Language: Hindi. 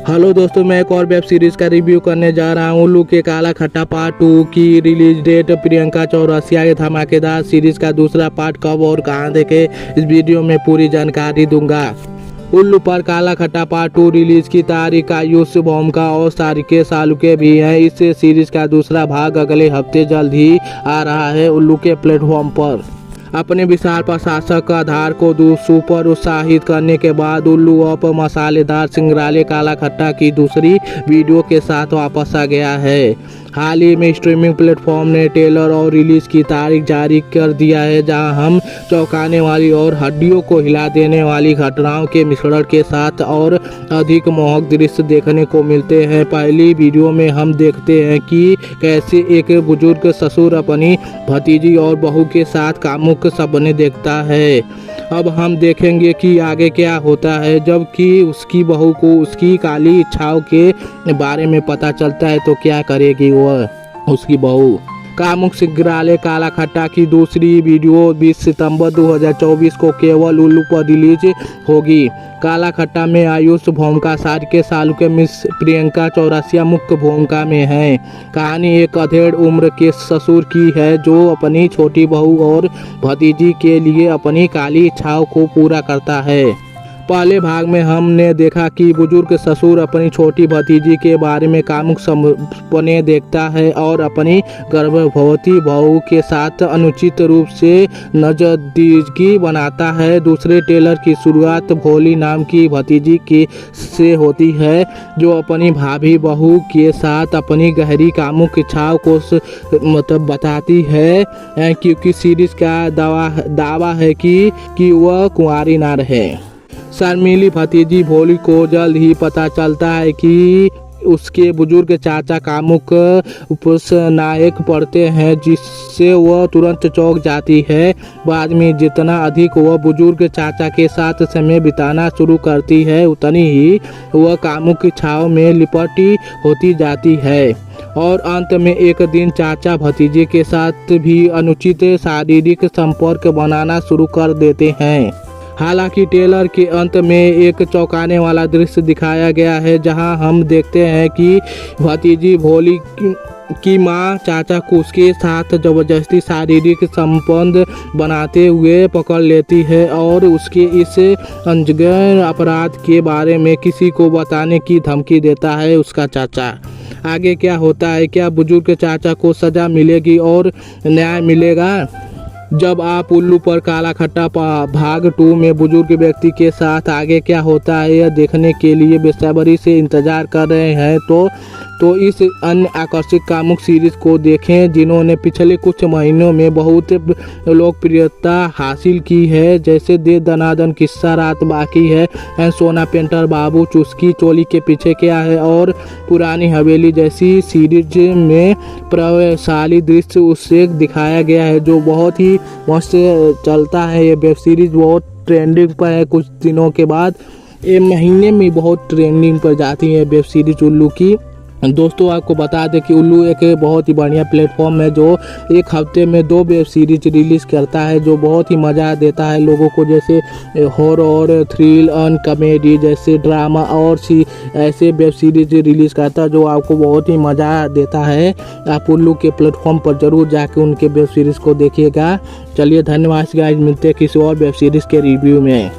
हेलो दोस्तों, मैं एक और वेब सीरीज का रिव्यू करने जा रहा हूँ। उल्लू के काला खट्टा पार्ट 2 की रिलीज डेट, प्रियंका चौरसिया के धमाकेदार सीरीज का दूसरा पार्ट कब और कहां देखे, इस वीडियो में पूरी जानकारी दूंगा। उल्लू पर काला खट्टा पार्ट 2 रिलीज की तारीख आयुष भोमका और सारिके सालुके भी हैं। इस सीरीज का दूसरा भाग अगले हफ्ते जल्द ही आ रहा है उल्लू के प्लेटफॉर्म पर। अपने विशाल प्रशासक आधार को सुपर उत्साहित करने के बाद उल्लू अब मसालेदार सिंगराले काला खट्टा की दूसरी वीडियो के साथ वापस आ गया है। हाल ही में स्ट्रीमिंग प्लेटफॉर्म ने ट्रेलर और रिलीज की तारीख जारी कर दिया है, जहां हम चौंकाने वाली और हड्डियों को हिला देने वाली घटनाओं के मिश्रण के साथ और अधिक मोहक दृश्य देखने को मिलते हैं। पहली वीडियो में हम देखते हैं कि कैसे एक बुजुर्ग ससुर अपनी भतीजी और बहू के साथ कामुक सपने देखता है। अब हम देखेंगे कि आगे क्या होता है। जबकि उसकी बहू को उसकी काली इच्छाओं के बारे में पता चलता है तो क्या करेगी वह उसकी बहू। कामुक सिंगराले काला खट्टा की दूसरी वीडियो 20 सितंबर 2024 को केवल उल्लू पर रिलीज होगी। काला खट्टा में आयुष भोमका, सारिके सालुके, मिस प्रियंका चौरसिया मुख्य भूमिका में हैं। कहानी एक अधेड़ उम्र के ससुर की है जो अपनी छोटी बहू और भतीजी के लिए अपनी काली इच्छाओं को पूरा करता है। पहले भाग में हमने देखा कि बुजुर्ग ससुर अपनी छोटी भतीजी के बारे में कामुक सपने देखता है और अपनी गर्भवती बहू के साथ अनुचित रूप से नजदीकी बनाता है। दूसरे ट्रेलर की शुरुआत भोली नाम की भतीजी से होती है जो अपनी भाभी बहू के साथ अपनी गहरी कामुक इच्छाओं को बताती है, क्योंकि सीरीज का दावा है कि वह कुंवारी ना रहे। शर्मीली भतीजी भोली को जल्द ही पता चलता है कि उसके बुजुर्ग चाचा कामुक उपनायक पढ़ते हैं, जिससे वह तुरंत चौंक जाती है। बाद में जितना अधिक वह बुजुर्ग चाचा के साथ समय बिताना शुरू करती है, उतनी ही वह कामुक इच्छाओं में लिपटी होती जाती है और अंत में एक दिन चाचा भतीजे के साथ भी अनुचित शारीरिक संपर्क बनाना शुरू कर देते हैं। हालांकि ट्रेलर के अंत में एक चौंकाने वाला दृश्य दिखाया गया है, जहां हम देखते हैं कि भतीजी भोली की मां चाचा को उसके साथ जबरदस्ती शारीरिक संबंध बनाते हुए पकड़ लेती है और उसके इस अनजान अपराध के बारे में किसी को बताने की धमकी देता है उसका चाचा। आगे क्या होता है? क्या बुजुर्ग चाचा को सजा मिलेगी और न्याय मिलेगा? जब आप उल्लू पर काला खट्टा भाग 2 में बुजुर्ग व्यक्ति के साथ आगे क्या होता है यह देखने के लिए बेसब्री से इंतजार कर रहे हैं तो इस अन्य आकर्षक कामुक सीरीज को देखें, जिन्होंने पिछले कुछ महीनों में बहुत लोकप्रियता हासिल की है, जैसे दे दनादन, किस्सा रात बाकी है, सोना पेंटर, बाबू, चुस्की, चोली के पीछे क्या है और पुरानी हवेली जैसी सीरीज में प्रभावशाली दृश्य उससे दिखाया गया है, जो बहुत ही मस्त चलता है। ये वेब सीरीज बहुत ट्रेंडिंग पर है। कुछ दिनों के बाद ये महीने में बहुत ट्रेंडिंग पर जाती है वेब सीरीज उल्लू की। दोस्तों, आपको बता दें कि उल्लू एक बहुत ही बढ़िया प्लेटफॉर्म है जो एक हफ्ते में 2 वेब सीरीज रिलीज़ करता है, जो बहुत ही मज़ा देता है लोगों को, जैसे हॉरर, थ्रिल और कॉमेडी जैसे ड्रामा और ऐसे वेब सीरीज रिलीज़ करता है जो आपको बहुत ही मज़ा देता है। आप उल्लू के प्लेटफॉर्म पर ज़रूर जाकर उनके वेब सीरीज़ को देखिएगा। चलिए, धन्यवाद गाइस, मिलते हैं किसी और वेब सीरीज़ के रिव्यू में।